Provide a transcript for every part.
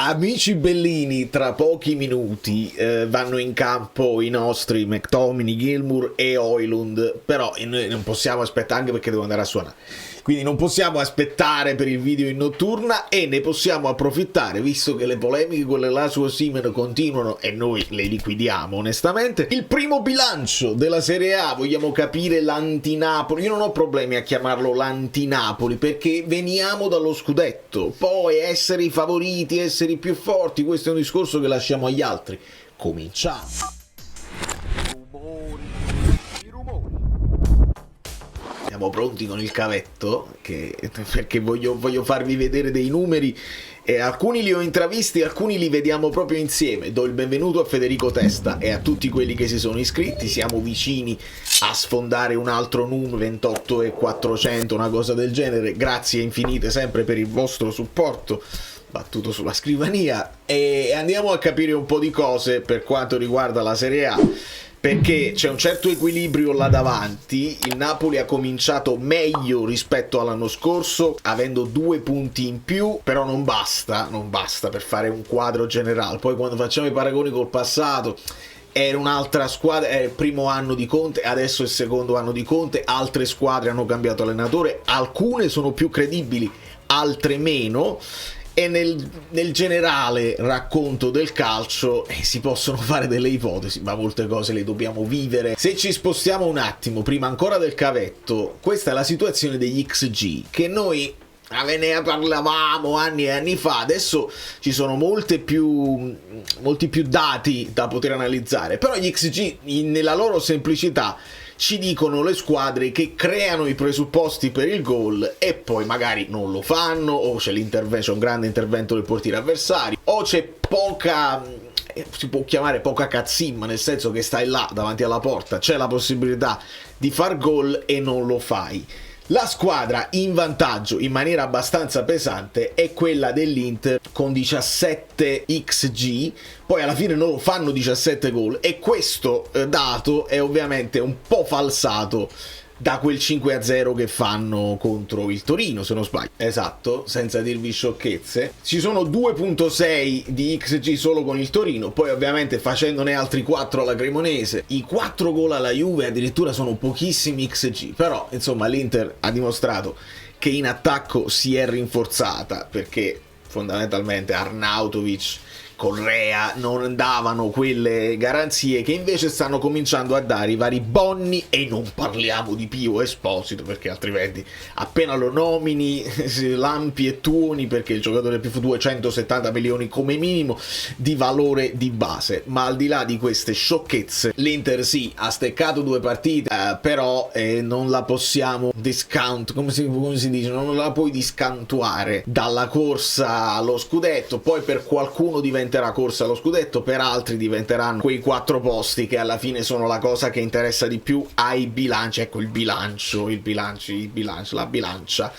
Amici bellini, tra pochi minuti vanno in campo i nostri McTominay, Gilmour e Højlund, però noi non possiamo aspettare, anche perché devo andare a suonare, quindi non possiamo aspettare per il video in notturna e ne possiamo approfittare, visto che le polemiche, quelle là su Osimhen, continuano e noi le liquidiamo onestamente. Il primo bilancio della Serie A, vogliamo capire l'antinapoli. Io non ho problemi a chiamarlo l'antinapoli perché veniamo dallo scudetto, poi essere i favoriti, essere i più forti, questo è un discorso che lasciamo agli altri. Cominciamo. Siamo pronti con il cavetto, perché voglio farvi vedere dei numeri, e alcuni li ho intravisti, alcuni li vediamo proprio insieme. Do il benvenuto a Federico Testa e a tutti quelli che si sono iscritti. Siamo vicini a sfondare un altro numero, 28.400, una cosa del genere. Grazie infinite sempre per il vostro supporto battuto sulla scrivania, e andiamo a capire un po' di cose per quanto riguarda la Serie A, perché c'è un certo equilibrio là davanti. Il Napoli ha cominciato meglio rispetto all'anno scorso, avendo 2 punti in più, però non basta per fare un quadro generale. Poi quando facciamo i paragoni col passato, era un'altra squadra, era il primo anno di Conte, adesso è il secondo anno di Conte, altre squadre hanno cambiato allenatore, alcune sono più credibili, altre meno. E nel generale racconto del calcio si possono fare delle ipotesi, ma molte cose le dobbiamo vivere. Se ci spostiamo un attimo, prima ancora del cavetto, questa è la situazione degli XG, che noi ne parlavamo anni e anni fa. Adesso ci sono molti più dati da poter analizzare, però gli XG nella loro semplicità ci dicono le squadre che creano i presupposti per il gol e poi magari non lo fanno, o c'è un grande intervento del portiere avversario, o c'è poca, si può chiamare poca cazzimma, nel senso che stai là davanti alla porta, c'è la possibilità di far gol e non lo fai. La squadra in vantaggio in maniera abbastanza pesante è quella dell'Inter con 17 XG, poi alla fine non fanno 17 gol, e questo dato è ovviamente un po' falsato da quel 5-0 che fanno contro il Torino, se non sbaglio. Esatto, senza dirvi sciocchezze. Ci sono 2.6 di XG solo con il Torino, poi ovviamente facendone altri 4 alla Cremonese. I 4 gol alla Juve addirittura sono pochissimi XG, però insomma l'Inter ha dimostrato che in attacco si è rinforzata, perché fondamentalmente Arnautovic, Correa non davano quelle garanzie che invece stanno cominciando a dare i vari Bonni, e non parliamo di Pio Esposito, perché altrimenti appena lo nomini lampi e tuoni, perché il giocatore più 270 milioni come minimo di valore di base. Ma al di là di queste sciocchezze, l'Inter sì, ha steccato 2 partite, però non la possiamo discount, come si dice, non la puoi discantuare dalla corsa allo scudetto. Poi per qualcuno diventa corsa allo scudetto, per altri diventeranno quei 4 posti che alla fine sono la cosa che interessa di più ai bilanci. Ecco, la bilancia.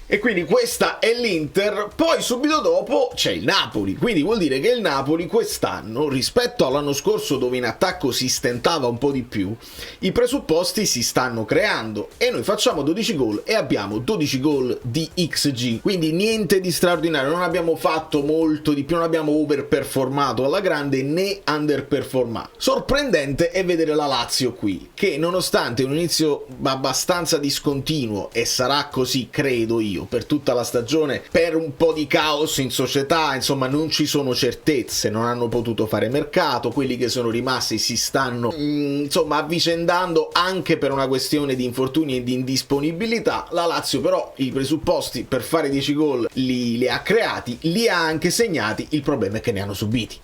E quindi questa è l'Inter. Poi subito dopo c'è il Napoli, quindi vuol dire che il Napoli quest'anno, rispetto all'anno scorso dove in attacco si stentava un po' di più, i presupposti si stanno creando, e noi facciamo 12 gol e abbiamo 12 gol di XG, quindi niente di straordinario, non abbiamo fatto molto di più, non abbiamo overperformato alla grande né underperformato. Sorprendente è vedere la Lazio qui, che nonostante un inizio abbastanza discontinuo, e sarà così credo io per tutta la stagione, per un po' di caos in società, insomma non ci sono certezze, non hanno potuto fare mercato, quelli che sono rimasti si stanno insomma avvicendando anche per una questione di infortuni e di indisponibilità. La Lazio però i presupposti per fare 10 gol li ha creati, li ha anche segnati, il problema è che ne hanno subiti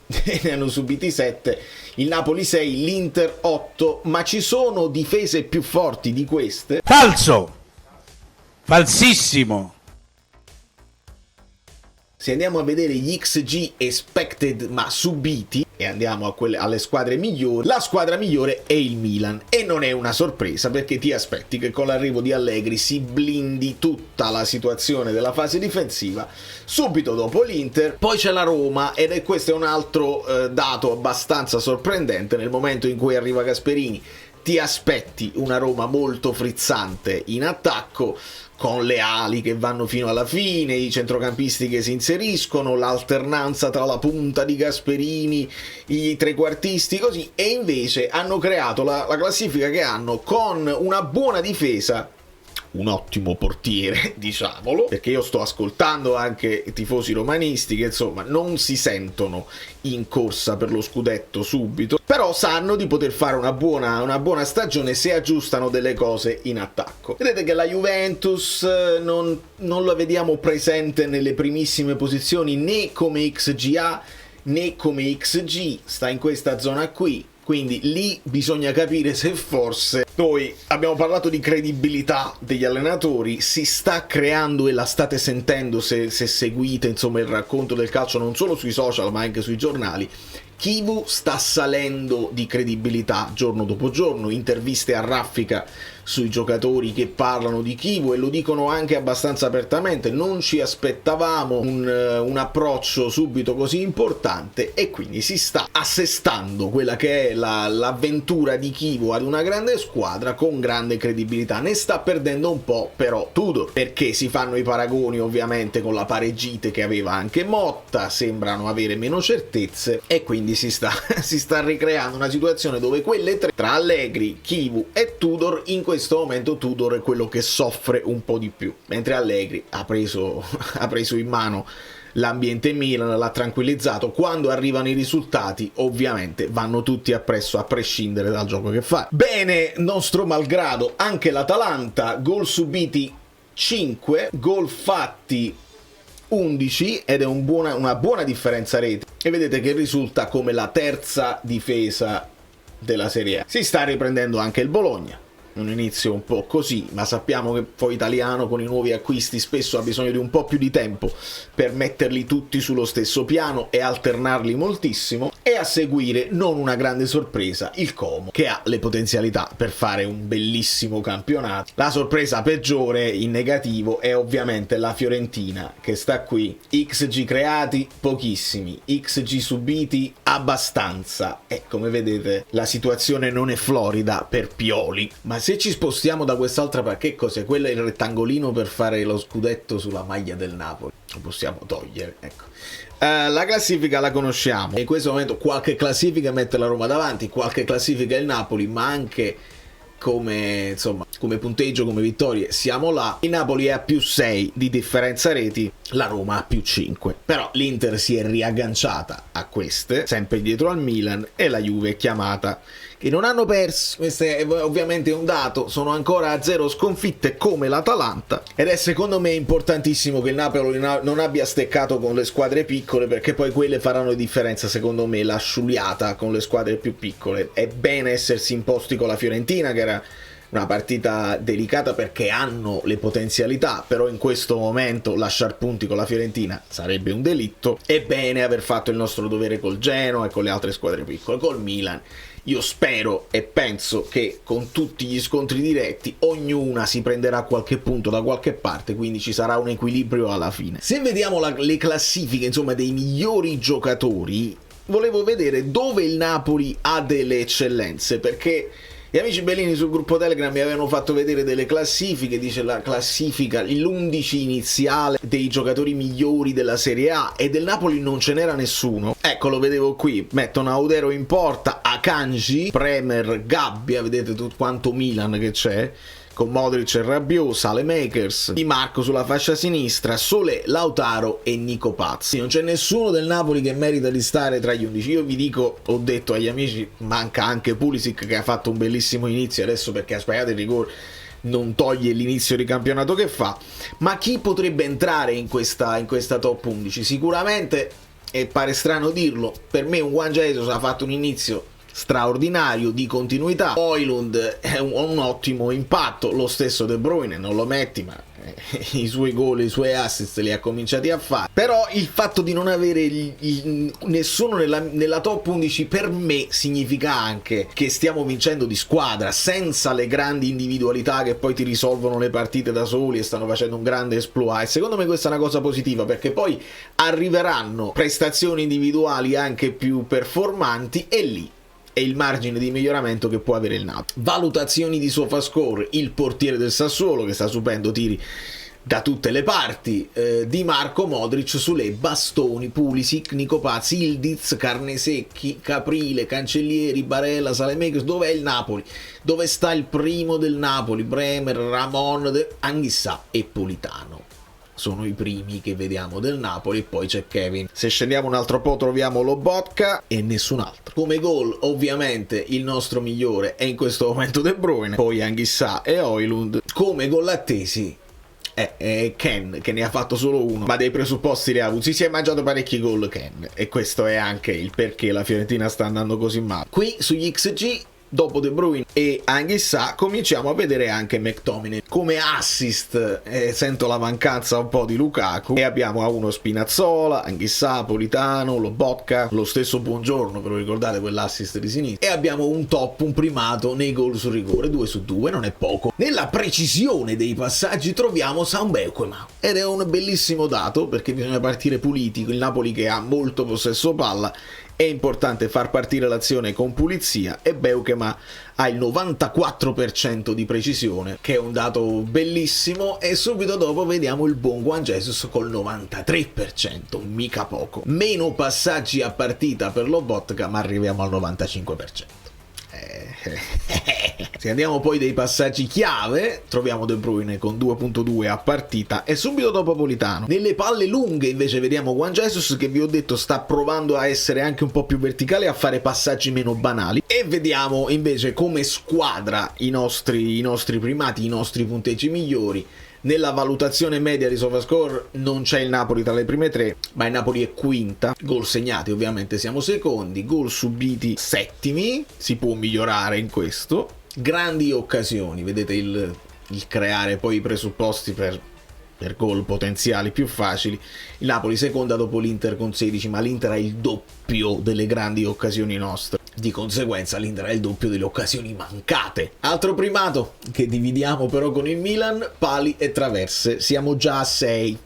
ne hanno subiti 7, il Napoli 6, l'Inter 8, ma ci sono difese più forti di queste. Falso! Falsissimo! Se andiamo a vedere gli XG expected ma subiti, e andiamo alle squadre migliori, la squadra migliore è il Milan, e non è una sorpresa perché ti aspetti che con l'arrivo di Allegri si blindi tutta la situazione della fase difensiva. Subito dopo l'Inter, poi c'è la Roma, questo è un altro dato abbastanza sorprendente. Nel momento in cui arriva Gasperini ti aspetti una Roma molto frizzante in attacco, con le ali che vanno fino alla fine, i centrocampisti che si inseriscono, l'alternanza tra la punta di Gasperini, i trequartisti, così, e invece hanno creato la classifica che hanno con una buona difesa, un ottimo portiere, diciamolo, perché io sto ascoltando anche i tifosi romanisti che insomma non si sentono in corsa per lo scudetto subito, però sanno di poter fare una buona stagione se aggiustano delle cose in attacco. Vedete che la Juventus non la vediamo presente nelle primissime posizioni né come XGA né come XG, sta in questa zona qui. Quindi lì bisogna capire se forse noi abbiamo parlato di credibilità degli allenatori, si sta creando, e la state sentendo se seguite insomma il racconto del calcio non solo sui social ma anche sui giornali. Chivu sta salendo di credibilità giorno dopo giorno, interviste a raffica sui giocatori che parlano di Chivu e lo dicono anche abbastanza apertamente. Non ci aspettavamo un approccio subito così importante, e quindi si sta assestando quella che è l'avventura di Chivu ad una grande squadra con grande credibilità. Ne sta perdendo un po' però Tudor, perché si fanno i paragoni ovviamente con la pareggite che aveva anche Motta, sembrano avere meno certezze, e quindi si sta ricreando una situazione dove quelle tre, tra Allegri, Chivu e Tudor, in questo momento Tudor è quello che soffre un po' di più, mentre Allegri ha preso in mano l'ambiente Milan, l'ha tranquillizzato. Quando arrivano i risultati ovviamente vanno tutti appresso, a prescindere dal gioco che fa. Bene, nostro malgrado, anche l'Atalanta, gol subiti 5, gol fatti 11, ed è una buona differenza reti, e vedete che risulta come la terza difesa della Serie A. Si sta riprendendo anche il Bologna, un inizio un po' così, ma sappiamo che poi italiano con i nuovi acquisti spesso ha bisogno di un po' più di tempo per metterli tutti sullo stesso piano e alternarli moltissimo. E a seguire, non una grande sorpresa, il Como, che ha le potenzialità per fare un bellissimo campionato. La sorpresa peggiore in negativo è ovviamente la Fiorentina, che sta qui. XG creati pochissimi, XG subiti abbastanza, e come vedete la situazione non è florida per Pioli. Ma se ci spostiamo da quest'altra parte, che cos'è? Quello è il rettangolino per fare lo scudetto sulla maglia del Napoli, lo possiamo togliere, ecco. La classifica la conosciamo, in questo momento qualche classifica mette la Roma davanti, qualche classifica il Napoli, ma anche come punteggio, come vittorie siamo là. Il Napoli è a +6 di differenza reti, la Roma a +5, però l'Inter si è riagganciata a queste, sempre dietro al Milan, e la Juve è chiamata, che non hanno perso. Questo è ovviamente un dato, sono ancora a 0 sconfitte come l'Atalanta, ed è secondo me importantissimo che il Napoli non abbia steccato con le squadre piccole, perché poi quelle faranno differenza secondo me, la sciuliata con le squadre più piccole. È bene essersi imposti con la Fiorentina, che era una partita delicata perché hanno le potenzialità, però in questo momento lasciar punti con la Fiorentina sarebbe un delitto. È bene aver fatto il nostro dovere col Genoa e con le altre squadre piccole. Col Milan io spero e penso che con tutti gli scontri diretti ognuna si prenderà qualche punto da qualche parte, quindi ci sarà un equilibrio alla fine. Se vediamo le classifiche insomma dei migliori giocatori, volevo vedere dove il Napoli ha delle eccellenze, perché gli amici Bellini sul gruppo Telegram mi avevano fatto vedere delle classifiche, dice la classifica, l'11 iniziale dei giocatori migliori della Serie A, e del Napoli non ce n'era nessuno. Ecco, lo vedevo qui, mettono Audero in porta, Akanji, Bremer, Gabbia, vedete tutto quanto Milan che c'è, con Modric e Rabiot, Saelemaekers, Di Marco sulla fascia sinistra, Solé, Lautaro e Nico Pazzi. Non c'è nessuno del Napoli che merita di stare tra gli 11. Io vi dico, ho detto agli amici, manca anche Pulisic, che ha fatto un bellissimo inizio, adesso perché ha sbagliato il rigore non toglie l'inizio di campionato che fa. Ma chi potrebbe entrare in questa top 11? Sicuramente, e pare strano dirlo, per me un Juan Jesus ha fatto un inizio straordinario di continuità. Højlund è un ottimo impatto, lo stesso De Bruyne, non lo metti, ma i suoi gol, i suoi assist li ha cominciati a fare. Però il fatto di non avere nessuno nella top 11 per me significa anche che stiamo vincendo di squadra, senza le grandi individualità che poi ti risolvono le partite da soli e stanno facendo un grande exploit. E secondo me questa è una cosa positiva, perché poi arriveranno prestazioni individuali anche più performanti, e lì e il margine di miglioramento che può avere il Napoli. Valutazioni di SofaScore: il portiere del Sassuolo che sta subendo tiri da tutte le parti, Di Marco, Modric, Sule, Bastoni, Pulisic, Nico Paz, Ildiz, Carnesecchi, Caprile, Cancellieri, Barella, Saelemaekers. Dov'è il Napoli? Dove sta il primo del Napoli? Bremer, Ramon, Anghissà e Politano sono i primi che vediamo del Napoli, e poi c'è Kevin. Se scendiamo un altro po' troviamo Lobotka e nessun altro. Come gol ovviamente il nostro migliore è in questo momento De Bruyne, poi Anghissà e Højlund. Come gol attesi è Ken, che ne ha fatto solo uno, ma dei presupposti li ha avuti. Si è mangiato parecchi gol Ken, e questo è anche il perché la Fiorentina sta andando così male. Qui sugli XG, dopo De Bruyne e Anghissà, cominciamo a vedere anche McTominay come assist. Sento la mancanza un po' di Lukaku, e abbiamo a uno Spinazzola, Anghissà, Politano, Lobotka, lo stesso Buongiorno, ve lo ricordate quell'assist di sinistra, e abbiamo un top, un primato nei gol su rigore, 2 su 2, non è poco. Nella precisione dei passaggi troviamo Saint-Beukema, ed è un bellissimo dato perché bisogna partire puliti. Il Napoli che ha molto possesso palla, è importante far partire l'azione con pulizia, e Beukema ha il 94% di precisione, che è un dato bellissimo, e subito dopo vediamo il buon Juan Jesus col 93%, mica poco. Meno passaggi a partita per Lobotka, ma arriviamo al 95%. Se andiamo poi dei passaggi chiave, troviamo De Bruyne con 2.2 a partita, e subito dopo Politano. Nelle palle lunghe invece vediamo Juan Jesus, che vi ho detto sta provando a essere anche un po' più verticale, a fare passaggi meno banali, e vediamo invece come squadra i nostri primati, i nostri punteggi migliori. Nella valutazione media di SofaScore non c'è il Napoli tra le prime tre, ma il Napoli è quinta. Gol segnati ovviamente siamo secondi, gol subiti settimi, si può migliorare in questo. Grandi occasioni, vedete il creare poi i presupposti per gol potenziali più facili. Il Napoli seconda dopo l'Inter con 16, ma l'Inter ha il doppio delle grandi occasioni nostre. Di conseguenza l'Inter ha il doppio delle occasioni mancate. Altro primato che dividiamo però con il Milan: pali e traverse. Siamo già a 6,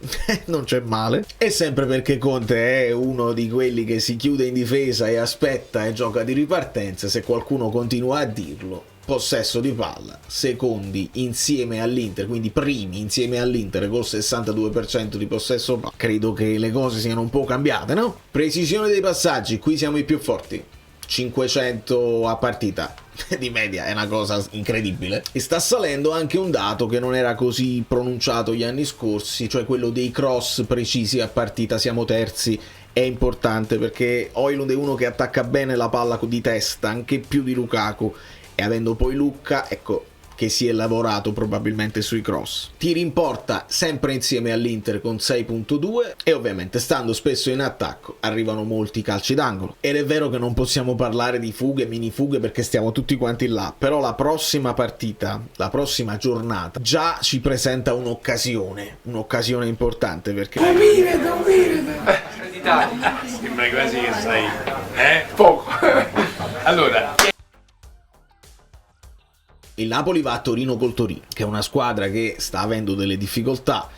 non c'è male. E sempre perché Conte è uno di quelli che si chiude in difesa e aspetta e gioca di ripartenza, se qualcuno continua a dirlo. Possesso di palla, secondi insieme all'Inter, quindi primi insieme all'Inter col 62% di possesso palla. Credo che le cose siano un po' cambiate, no? Precisione dei passaggi, qui siamo i più forti. 500 a partita di media, è una cosa incredibile. E sta salendo anche un dato che non era così pronunciato gli anni scorsi, cioè quello dei cross precisi a partita. Siamo terzi, è importante perché Højlund è uno che attacca bene la palla di testa, anche più di Lukaku, e avendo poi Lucca, ecco che si è lavorato probabilmente sui cross. Tiri in porta sempre insieme all'Inter con 6.2, e ovviamente stando spesso in attacco arrivano molti calci d'angolo. Ed è vero che non possiamo parlare di fughe, mini fughe, perché stiamo tutti quanti là, però la prossima partita, la prossima giornata già ci presenta un'occasione importante, perché d'Italia sembra quasi che sai poco. Allora, il Napoli va a Torino col Torino, che è una squadra che sta avendo delle difficoltà.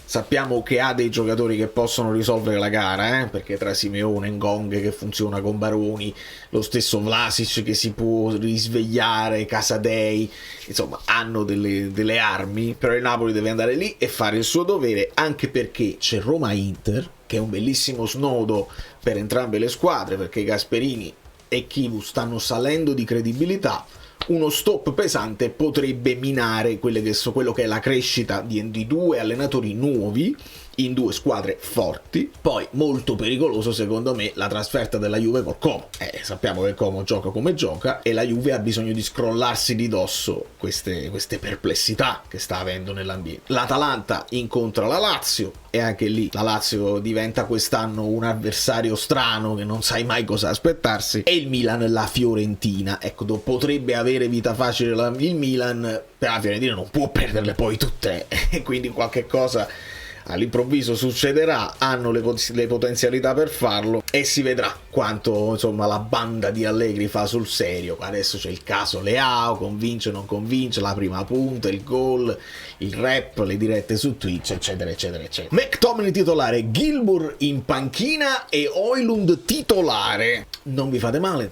Sappiamo che ha dei giocatori che possono risolvere la gara, perché tra Simeone, Ngong che funziona con Baroni, lo stesso Vlasic che si può risvegliare, Casadei, insomma hanno delle armi, però il Napoli deve andare lì e fare il suo dovere, anche perché c'è Roma-Inter, che è un bellissimo snodo per entrambe le squadre, perché Gasperini e Chivu stanno salendo di credibilità. Uno stop pesante potrebbe minare quello che è la crescita di due allenatori nuovi in due squadre forti. Poi molto pericoloso secondo me la trasferta della Juve col Como. Sappiamo che il Como gioca come gioca, e la Juve ha bisogno di scrollarsi di dosso queste perplessità che sta avendo nell'ambiente. L'Atalanta incontra la Lazio, e anche lì la Lazio diventa quest'anno un avversario strano che non sai mai cosa aspettarsi. E il Milan la Fiorentina, ecco, potrebbe avere vita facile il Milan, però la Fiorentina non può perderle poi tutte, e quindi qualche cosa all'improvviso succederà. Hanno le potenzialità per farlo, e si vedrà quanto insomma la banda di Allegri fa sul serio. Adesso c'è il caso Leao, convince o non convince, la prima punta, il gol, il rap, le dirette su Twitch, eccetera eccetera eccetera. McTominay titolare, Gilmour in panchina e Højlund titolare. Non vi fate male,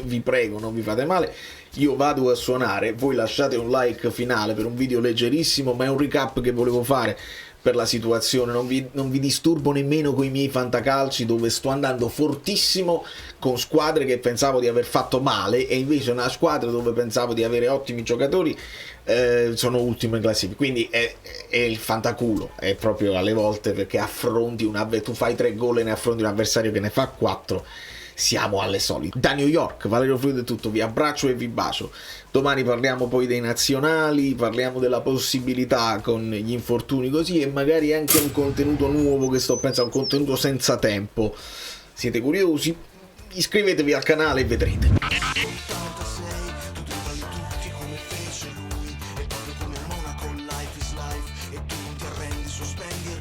vi prego, non vi fate male, io vado a suonare, voi lasciate un like finale per un video leggerissimo, ma è un recap che volevo fare per la situazione, non vi disturbo nemmeno con i miei fantacalci, dove sto andando fortissimo con squadre che pensavo di aver fatto male, e invece una squadra dove pensavo di avere ottimi giocatori sono ultimo in classifica. Quindi è il fantaculo, è proprio alle volte, perché affronti tu fai 3 gol e ne affronti un avversario che ne fa 4. Siamo alle solite. Da New York, Valerio Fluido è tutto, vi abbraccio e vi bacio. Domani parliamo poi dei nazionali, parliamo della possibilità con gli infortuni così, e magari anche un contenuto nuovo che sto pensando, un contenuto senza tempo. Siete curiosi? Iscrivetevi al canale e vedrete. Come fece lui, e proprio come Monaco, life is life, e tu interrendi, sospendi